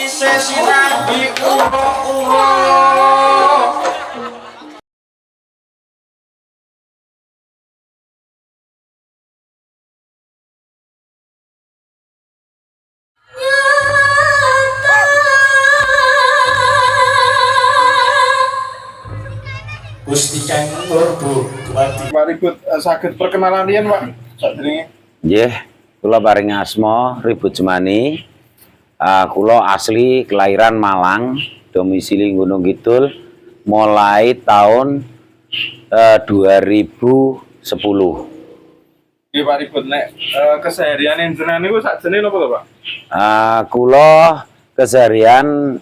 Sesi nabi uro-uro. Gusti Canggur Bu Bupati. Pak Ribut saged perkenalan riyen Pak sadurunge. Nggih, kula paring asma Ribut Jemani. Kula asli kelahiran Malang, domisili Gunung Kidul mulai tahun 2010. Nggih Pak Ribut nek keseharian jenengan niku sakjane napa to Pak? Kula keseharian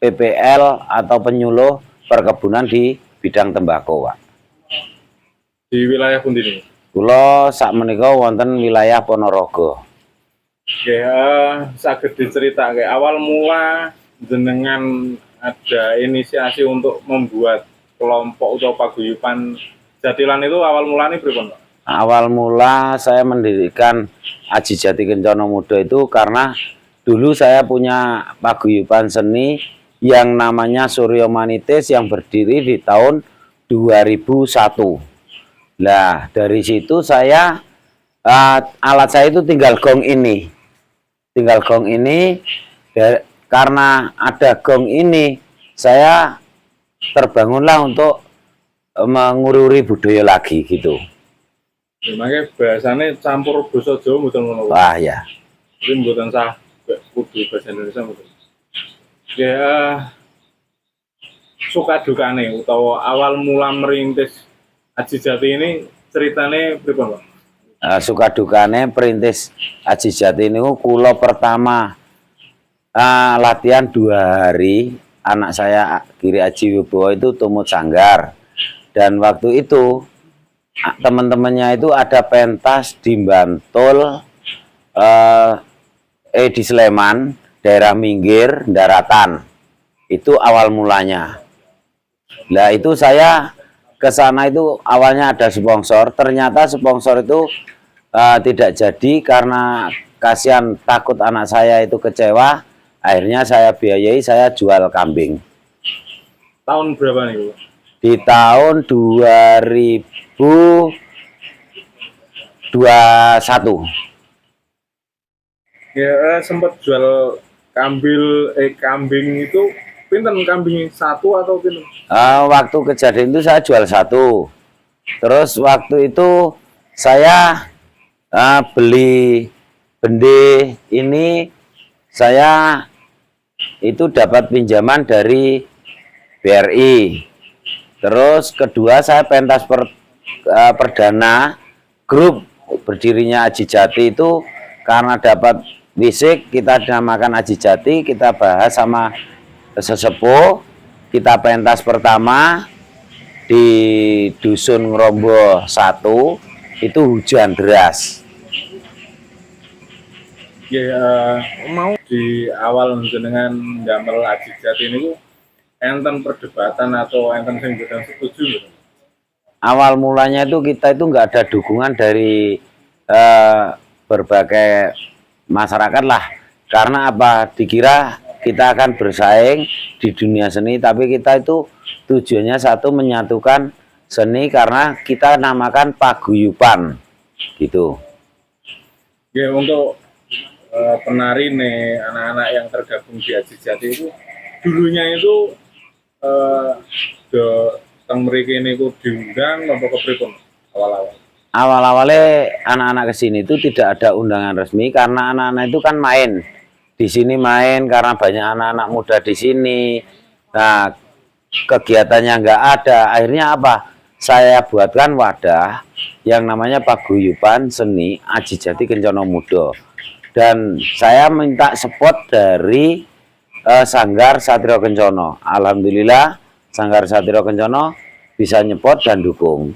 PPL atau penyuluh perkebunan di bidang tembakau, Pak. Di wilayah pundi niku? Kula sakmenika wonten wilayah Ponorogo. Nggih, saged diceritake awal mula jenengan ada inisiasi untuk membuat kelompok atau paguyuban Jatilan itu awal mulanya pripun, Pak? Awal mula saya mendirikan Aji Jati Kencono Muda itu karena dulu saya punya paguyuban seni yang namanya Suryo Manitis yang berdiri di tahun 2001. Nah, dari situ saya alat saya itu tinggal gong ini. Tinggal gong ini karena ada gong ini saya terbangunlah untuk menguri-uri budaya lagi gitu. Makanya bahasanya campur basa Jawa mboten ngono. Wah ya. Jadi mboten sah kudu bahasa Indonesia mboten. Ya suka dukane utawa awal mula merintis Aji Jati ini ceritane pripun, Pak? Suka dukane perintis Aji Jati ini kula pertama latihan 2 hari, anak saya Giri Aji Wibowo itu tumut sanggar, dan waktu itu teman-temannya itu ada pentas di Bantul, di Sleman, daerah Minggir, Daratan. Itu awal mulanya. Nah itu saya ke sana itu awalnya ada sponsor, ternyata sponsor itu tidak jadi karena kasihan takut anak saya itu kecewa. Akhirnya saya biayai, saya jual kambing. Tahun berapa nih, Bu? Di tahun 2021. Ya sempat jual kambing itu pinten kambing satu atau pinten? Waktu kejadian itu saya jual 1. Terus waktu itu saya beli bende ini, saya itu dapat pinjaman dari BRI. Terus kedua saya pentas perdana grup berdirinya Aji Jati itu karena dapat wisik, kita namakan Aji Jati, kita bahas sama sesepuh, kita pentas pertama di Dusun Ngrombo 1 itu hujan deras. Ya mau di awal jenengan damel Aji Jati ini enten perdebatan atau enten sing boten setuju gitu? Awal mulanya itu kita itu nggak ada dukungan dari berbagai masyarakat lah, karena apa, dikira kita akan bersaing di dunia seni, tapi kita itu tujuannya satu, menyatukan seni karena kita namakan paguyuban gitu. Ya untuk penari nih anak-anak yang tergabung di Aji Jati itu dulunya itu teng mriki niku diundang apa kepripun awal-awal? Awal-awalnya anak-anak kesini itu tidak ada undangan resmi karena anak-anak itu kan main di sini, main karena banyak anak-anak muda di sini. Nah kegiatannya nggak ada, akhirnya apa? Saya buatkan wadah yang namanya Paguyuban Seni Aji Jati Kencono Muda, dan saya minta support dari Sanggar Satrio Kencono. Alhamdulillah Sanggar Satrio Kencono bisa nyepot dan dukung.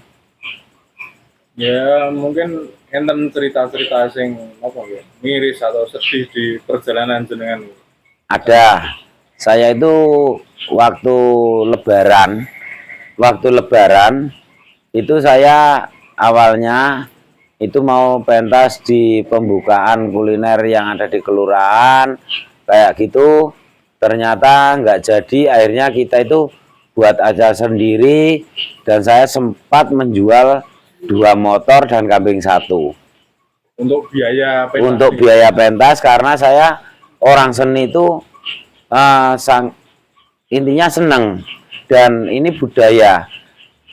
Ya mungkin enten cerita-cerita sing apa ya, miris atau sedih di perjalanan jenengan. Ada. Saya itu waktu lebaran itu saya awalnya itu mau pentas di pembukaan kuliner yang ada di kelurahan kayak gitu, ternyata nggak jadi. Akhirnya kita itu buat acara sendiri dan saya sempat menjual 2 motor dan kambing 1 Untuk biaya pentas. untuk biaya pentas, karena saya orang seni itu intinya seneng, dan ini budaya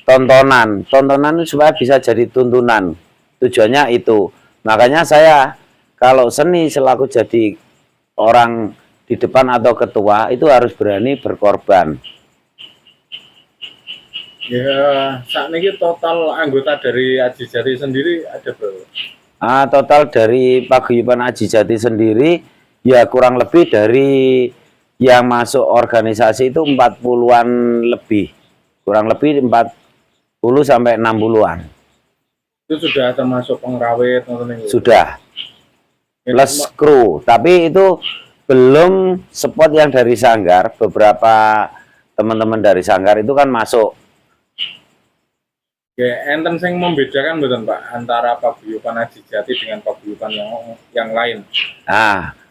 tontonan itu supaya bisa jadi tuntunan, tujuannya itu. Makanya saya kalau seni selaku jadi orang di depan atau ketua itu harus berani berkorban. Ya, saat ini total anggota dari Aji Jati sendiri ada berapa? Total dari paguyuban Aji Jati sendiri ya kurang lebih dari yang masuk organisasi itu 40-an lebih. Kurang lebih 40 sampai 60-an. Itu sudah termasuk pengrawit Sudah. Plus kru, tapi itu belum spot yang dari Sanggar. Beberapa teman-teman dari Sanggar itu kan masuk. Ya, enten sing membedakan betul Pak antara paguyuban Aji Jati dengan paguyuban yang lain.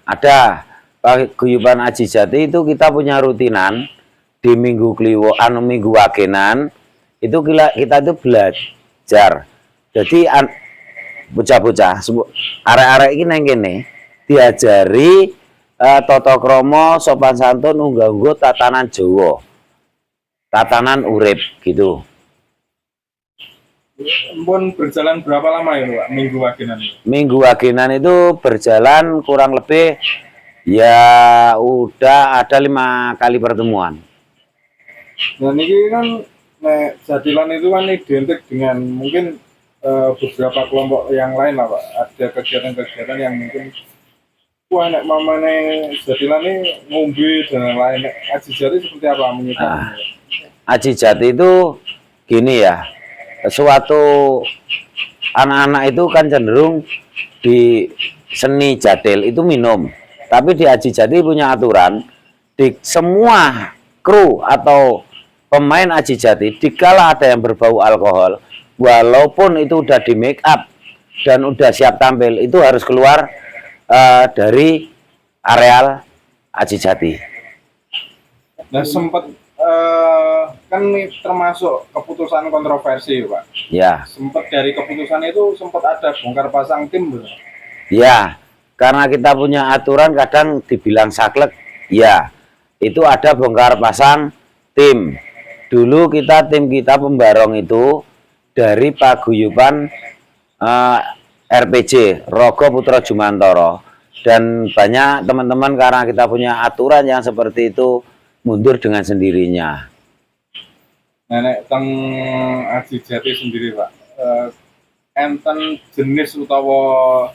Ada paguyuban Aji Jati itu kita punya rutinan di Minggu Kliwon, Minggu Wagenan itu kita itu belajar. Jadi bocah-bocah arek-arek iki nang kene diajari tata krama, sopan santun, unggah-ungguh tatanan Jawa. Tatanan urip gitu. Pun berjalan berapa lama itu Pak Minggu Wagenan itu? Minggu Wagenan itu berjalan kurang lebih ya udah ada 5 kali pertemuan. Nah ini kan Jatilan itu kan identik dengan mungkin beberapa kelompok yang lain lah Pak. Ada kegiatan-kegiatan yang mungkin wah nek mamane Jatilan ini ngombe dan lain. Aji Jati seperti apa menyikapinya? Aji Jati itu gini ya, suatu anak-anak itu kan cenderung di seni jadil itu minum, tapi di Aji Jati punya aturan di semua kru atau pemain Aji Jati dikala ada yang berbau alkohol, walaupun itu udah di make up dan udah siap tampil, itu harus keluar dari areal Aji Jati. Nah sempat kan ini termasuk keputusan kontroversi Pak. Ya. Sempat dari keputusan itu sempat ada bongkar pasang tim betul? Ya, karena kita punya aturan kadang dibilang saklek, ya itu ada bongkar pasang tim. Dulu tim kita pembarong itu dari paguyuban RPG Rogo Putra Jumantoro, dan banyak teman-teman karena kita punya aturan yang seperti itu mundur dengan sendirinya. Nenek teng Aji Jati sendiri Pak, enten jenis utawa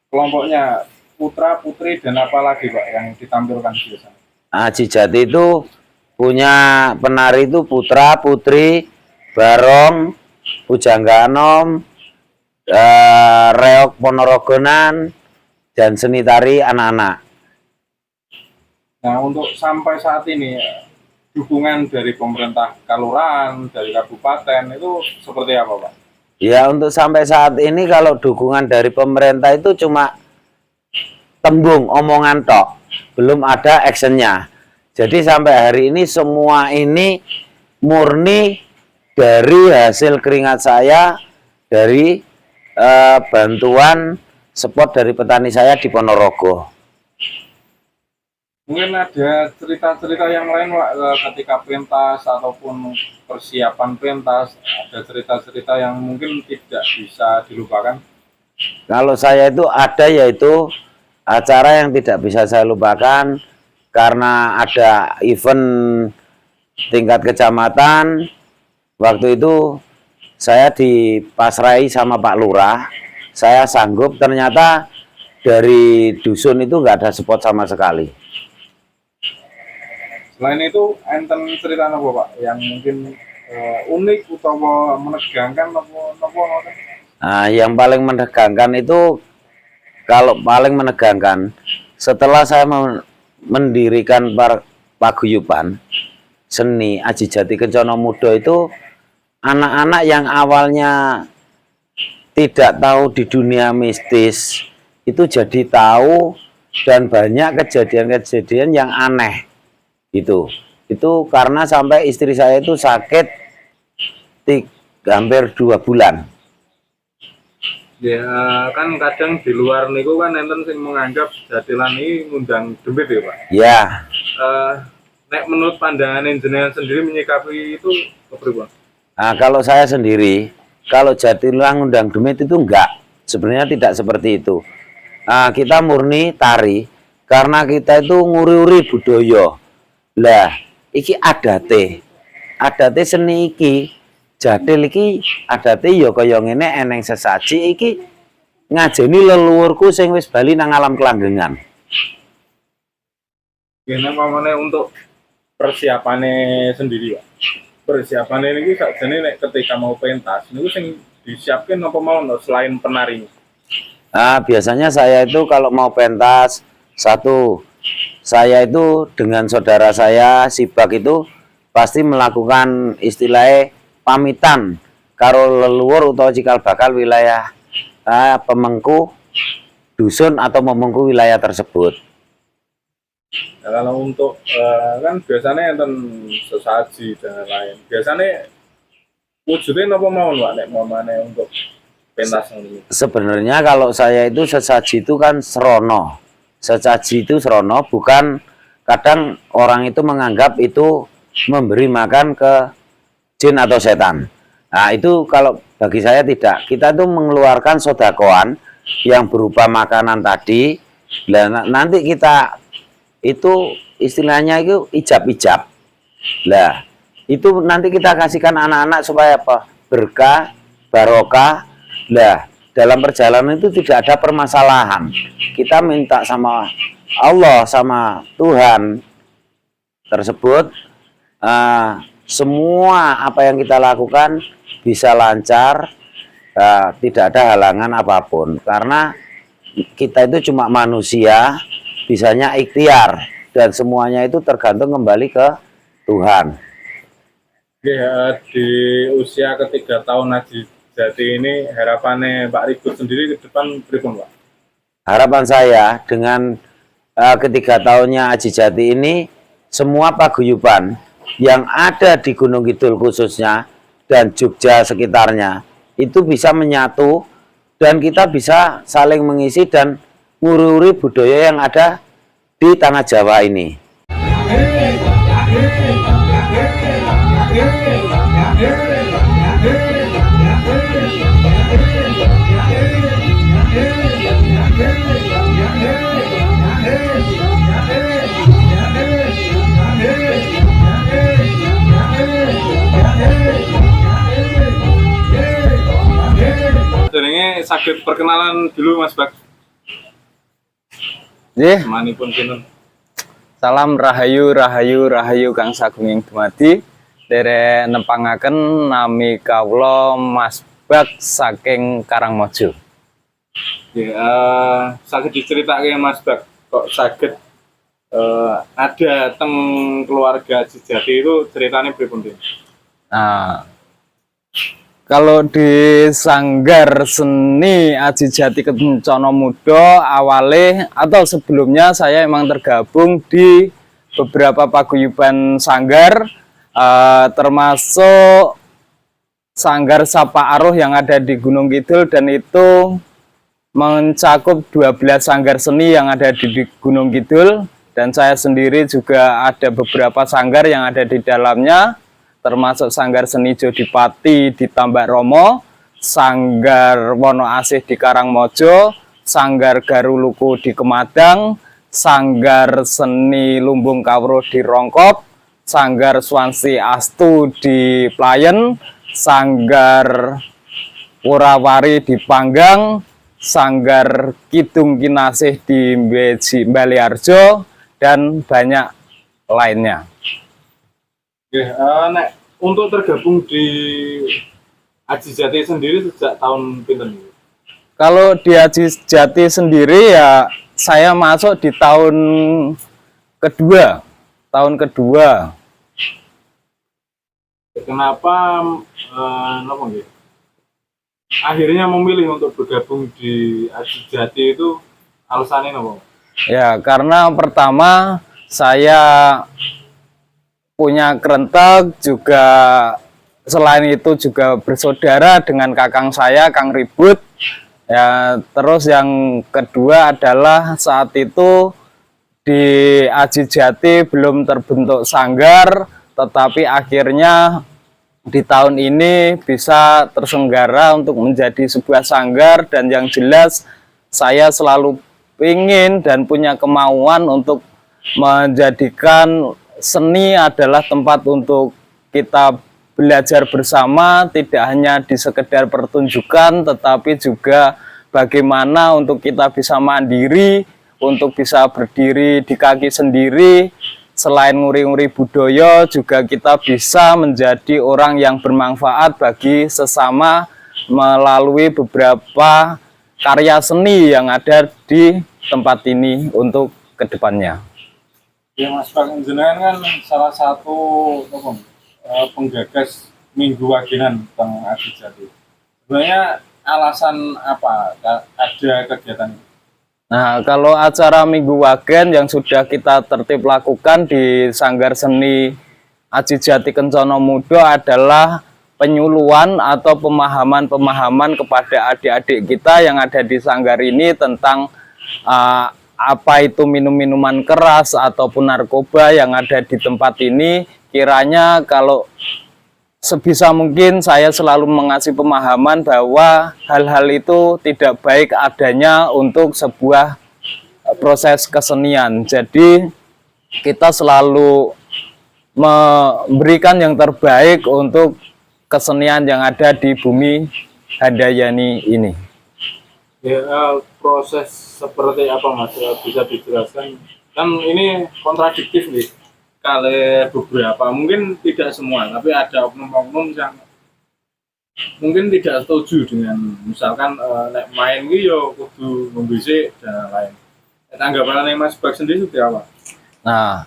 kelompoknya putra putri dan apa lagi Pak yang ditampilkan biasanya? Aji Jati itu punya penari itu putra putri, barong, pujangganom, reok ponorogonan, dan seni tari anak-anak. Nah untuk sampai saat ini dukungan dari pemerintah kelurahan, dari kabupaten itu seperti apa Pak? Ya untuk sampai saat ini kalau dukungan dari pemerintah itu cuma tembung, omongan tok, belum ada actionnya. Jadi sampai hari ini semua ini murni dari hasil keringat saya, dari bantuan support dari petani saya di Ponorogo. Mungkin ada cerita-cerita yang lain Pak, ketika pentas ataupun persiapan pentas, ada cerita-cerita yang mungkin tidak bisa dilupakan? Kalau saya itu ada, yaitu acara yang tidak bisa saya lupakan karena ada event tingkat kecamatan. Waktu itu saya dipasrai sama Pak Lurah, saya sanggup, ternyata dari dusun itu nggak ada spot sama sekali. Selain itu, enten cerita apa Pak yang mungkin unik atau menegangkan apa? Nah, yang paling menegangkan itu, kalau paling menegangkan setelah saya mendirikan paguyuban seni Aji Jati Kencono Muda itu, anak-anak yang awalnya tidak tahu di dunia mistis itu jadi tahu, dan banyak kejadian-kejadian yang aneh gitu. Itu karena sampai istri saya itu sakit hampir 2 bulan. Ya kan kadang di luar niku kan enten sing menganggap jatilan ini ngundang demit ya Pak. Ya, Nek menurut pandangan jenengan sendiri menyikapi itu kepribadian. nah, kalau saya sendiri, kalau jatilan ngundang demit itu enggak, sebenarnya tidak seperti itu. Nah, kita murni tari karena kita itu nguri-uri budaya. Lah, iki adate seni iki, jatil iki adate ya kaya ngene, eneng sesaji iki ngajeni leluhurku sing wis bali nang alam kelanggengan. Gimana pamane untuk persiapannya sendiri Pak? Persiapannya ini sakjane nek ketika mau pentas niku sing disiapkan apa mau selain penari? Nah, biasanya saya itu kalau mau pentas, satu, saya itu dengan saudara saya, Sibak itu pasti melakukan istilahnya pamitan karo leluhur atau cikal bakal wilayah pemengku dusun atau memengku wilayah tersebut. Nah, kalau untuk kan biasanya enten sesaji dan lain. Biasanya wujudnya apa mau Pak nek mamane untuk pentas ini? Sebenarnya kalau saya itu sesaji itu kan serono. Sesaji itu serono, bukan kadang orang itu menganggap itu memberi makan ke jin atau setan. Nah, itu kalau bagi saya tidak. Kita tuh mengeluarkan sodakoan yang berupa makanan tadi. Nah, nanti kita itu istilahnya itu ijab-ijab. Lah, itu nanti kita kasihkan anak-anak supaya apa? Berkah, barokah. Lah, dalam perjalanan itu tidak ada permasalahan. Kita minta sama Allah, sama Tuhan tersebut, semua apa yang kita lakukan bisa lancar, tidak ada halangan apapun. Karena kita itu cuma manusia, bisanya ikhtiar, dan semuanya itu tergantung kembali ke Tuhan. Ya, di usia ke-3 tahun Aji Jati ini harapannya Pak Ribut sendiri ke depan pripun Pak? Harapan saya dengan ke-3 tahunnya Aji Jati ini, semua paguyuban yang ada di Gunung Kidul khususnya dan Jogja sekitarnya itu bisa menyatu, dan kita bisa saling mengisi dan nguri-uri budaya yang ada di tanah Jawa ini. Jenenge sakit perkenalan dulu Mas Bak. Nggih, Manipun sinten? salam rahayu rahayu rahayu Kang Sagunging dumadi. Derek nempangaken nami kawula Mas Bak saking Karangmojo. Ya, sakit diceritake Mas Bak kok sakit ada teng keluarga Aji Jati itu ceritanya pripun? Nah, kalau di Sanggar Seni Aji Jati Kencana Muda awalnya atau sebelumnya saya emang tergabung di beberapa paguyuban sanggar, termasuk Sanggar Sapa Aruh yang ada di Gunung Kidul, dan itu mencakup 12 sanggar seni yang ada di Gunung Kidul, dan saya sendiri juga ada beberapa sanggar yang ada di dalamnya, termasuk Sanggar Seni Jodipati di Tambak Romo, Sanggar Wono Asih di Karangmojo, Sanggar Garuluku di Kemadang, Sanggar Seni Lumbung Kawruh di Rongkop, Sanggar Swansi Astu di Playen, Sanggar Wurawari di Panggang, Sanggar Kidung Kinasih di Baliarjo, dan banyak lainnya. Nek untuk tergabung di Aji Jati sendiri sejak tahun pinten? Kalau di Aji Jati sendiri ya saya masuk di tahun kedua. Kenapa napa nggih? akhirnya memilih untuk bergabung di Aji Jati itu alasannya apa? Ya, karena pertama saya punya kerentek, juga selain itu juga bersaudara dengan kakang saya, Kang Ribut. Ya, terus yang kedua adalah saat itu di Aji Jati belum terbentuk sanggar, tetapi akhirnya di tahun ini bisa terselenggara untuk menjadi sebuah sanggar, dan yang jelas saya selalu ingin dan punya kemauan untuk menjadikan seni adalah tempat untuk kita belajar bersama, tidak hanya di sekedar pertunjukan, tetapi juga bagaimana untuk kita bisa mandiri, untuk bisa berdiri di kaki sendiri. Selain nguri-nguri budaya, juga kita bisa menjadi orang yang bermanfaat bagi sesama melalui beberapa karya seni yang ada di tempat ini untuk kedepannya. Ya Mas Bang, jenengan kan salah satu penggagas Minggu Wagenan tentang Aji Jati. Sebenarnya alasan apa ada kegiatan ini? Nah, kalau acara Minggu Wagen yang sudah kita tertib lakukan di Sanggar Seni Aji Jati Kencono Mudo adalah penyuluhan atau pemahaman-pemahaman kepada adik-adik kita yang ada di sanggar ini tentang apa itu minum-minuman keras ataupun narkoba yang ada di tempat ini. Kiranya kalau sebisa mungkin saya selalu mengasih pemahaman bahwa hal-hal itu tidak baik adanya untuk sebuah proses kesenian. Jadi kita selalu memberikan yang terbaik untuk kesenian yang ada di bumi Handayani ini. Ya, proses seperti apa Mas? Bisa dijelaskan? Kan ini kontradiktif nih. Kali beberapa, mungkin tidak semua, tapi ada oknum-oknum yang mungkin tidak setuju dengan misalkan nek main gitu ya kudu membisik dan lain. Tanggapan Mas Bag sendiri seperti apa? Nah,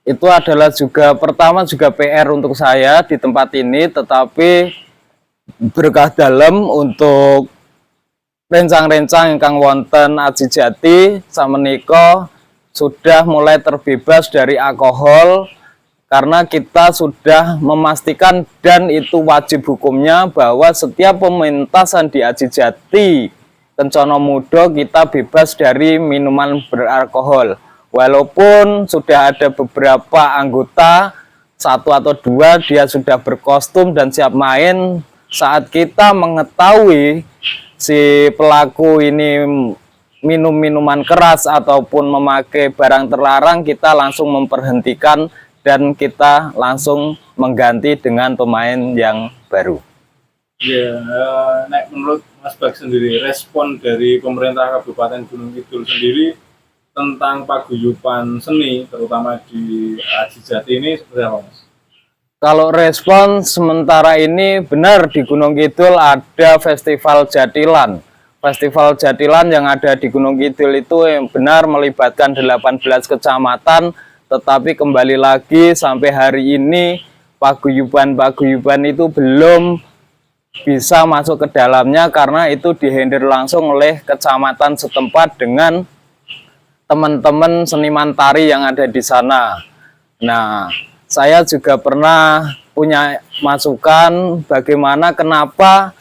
itu adalah juga pertama juga PR untuk saya di tempat ini, tetapi berkah dalam untuk rencang-rencang ingkang wonten Aji Jati samenika sudah mulai terbebas dari alkohol, karena kita sudah memastikan dan itu wajib hukumnya bahwa setiap pementasan di Aji Jati Kencono Mudo kita bebas dari minuman beralkohol. Walaupun sudah ada beberapa anggota, satu atau dua dia sudah berkostum dan siap main, saat kita mengetahui si pelaku ini minum minuman keras ataupun memakai barang terlarang, kita langsung memperhentikan dan kita langsung mengganti dengan pemain yang baru. Ya, menurut Mas Bag sendiri, respon dari pemerintah Kabupaten Gunung Kidul sendiri tentang paguyuban seni, terutama di Aji Jati ini seperti apa Mas? Kalau respon sementara ini benar, di Gunung Kidul ada Festival Jatilan. Festival Jatilan yang ada di Gunung Kidul itu yang benar melibatkan 18 kecamatan, tetapi kembali lagi sampai hari ini paguyuban-paguyuban itu belum bisa masuk ke dalamnya karena itu dihandle langsung oleh kecamatan setempat dengan teman-teman seniman tari yang ada di sana. Nah, saya juga pernah punya masukan bagaimana kenapa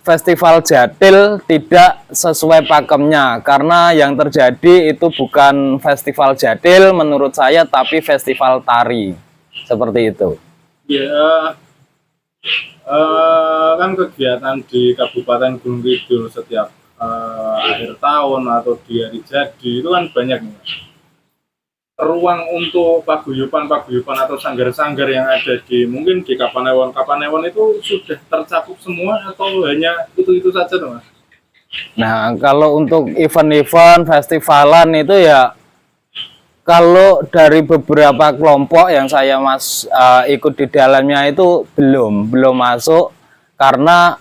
Festival Jatil tidak sesuai pakemnya, karena yang terjadi itu bukan festival Jatil menurut saya, tapi festival tari, seperti itu. Ya, kan kegiatan di Kabupaten Gunung Kidul setiap akhir tahun atau di hari jadi itu kan banyak nih. Ruang untuk paguyuban atau sanggar-sanggar yang ada di mungkin di Kapanewon itu sudah tercakup semua atau hanya itu saja tuh Mas? Nah, kalau untuk event-event festivalan itu ya, kalau dari beberapa kelompok yang saya ikut di dalamnya itu belum masuk, karena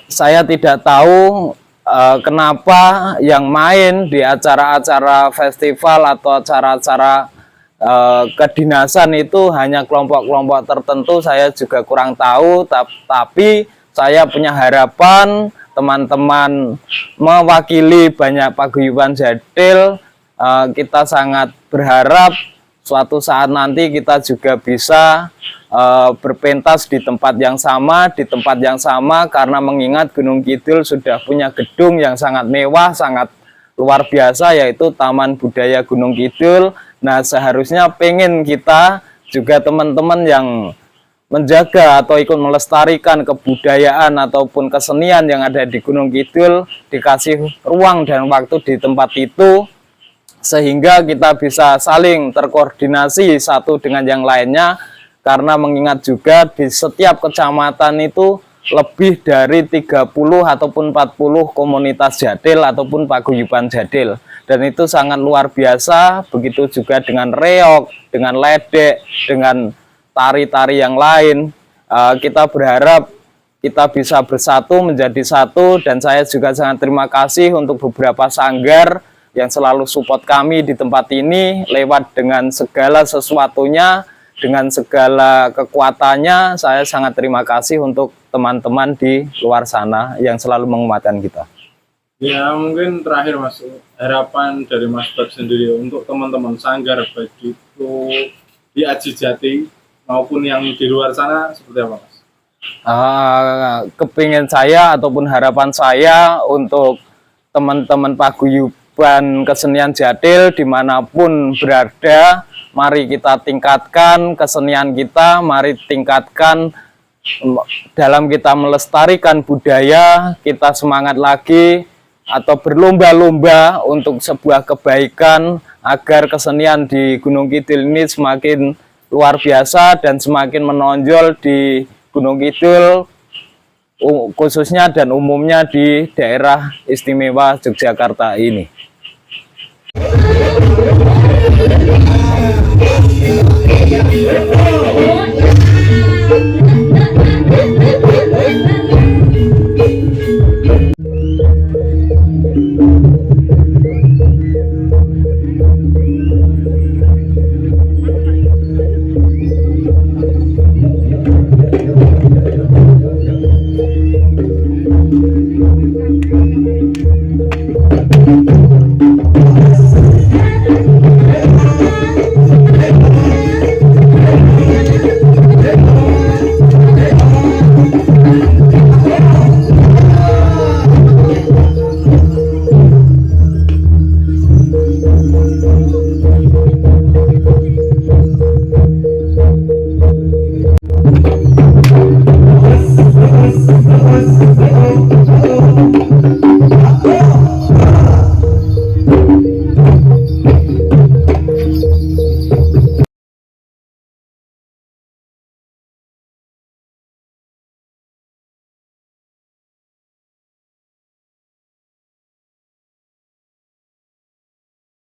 saya tidak tahu kenapa yang main di acara-acara festival atau acara-acara kedinasan itu hanya kelompok-kelompok tertentu. Saya juga kurang tahu, tapi saya punya harapan teman-teman mewakili banyak paguyuban Jadil, kita sangat berharap suatu saat nanti kita juga bisa berpentas di tempat yang sama, karena mengingat Gunung Kidul sudah punya gedung yang sangat mewah, sangat luar biasa, yaitu Taman Budaya Gunung Kidul. Nah, seharusnya pengen kita juga teman-teman yang menjaga atau ikut melestarikan kebudayaan ataupun kesenian yang ada di Gunung Kidul dikasih ruang dan waktu di tempat itu, sehingga kita bisa saling terkoordinasi satu dengan yang lainnya, karena mengingat juga di setiap kecamatan itu lebih dari 30 ataupun 40 komunitas Jadil ataupun paguyuban Jadil, dan itu sangat luar biasa. Begitu juga dengan reog, dengan ledek, dengan tari-tari yang lain. Kita berharap kita bisa bersatu menjadi satu, dan saya juga sangat terima kasih untuk beberapa sanggar yang selalu support kami di tempat ini lewat dengan segala sesuatunya, dengan segala kekuatannya. Saya sangat terima kasih untuk teman-teman di luar sana yang selalu menguatkan kita. Ya, mungkin terakhir Mas, harapan dari Mas Bab sendiri untuk teman-teman sanggar baik itu di Aji Jati maupun yang di luar sana seperti apa Mas? Kepingin saya ataupun harapan saya untuk teman-teman paguyuban kesenian Jadil dimanapun berada, mari kita tingkatkan kesenian kita, mari tingkatkan dalam kita melestarikan budaya, kita semangat lagi atau berlomba-lomba untuk sebuah kebaikan agar kesenian di Gunung Kidul ini semakin luar biasa dan semakin menonjol di Gunung Kidul khususnya dan umumnya di daerah istimewa Yogyakarta ini.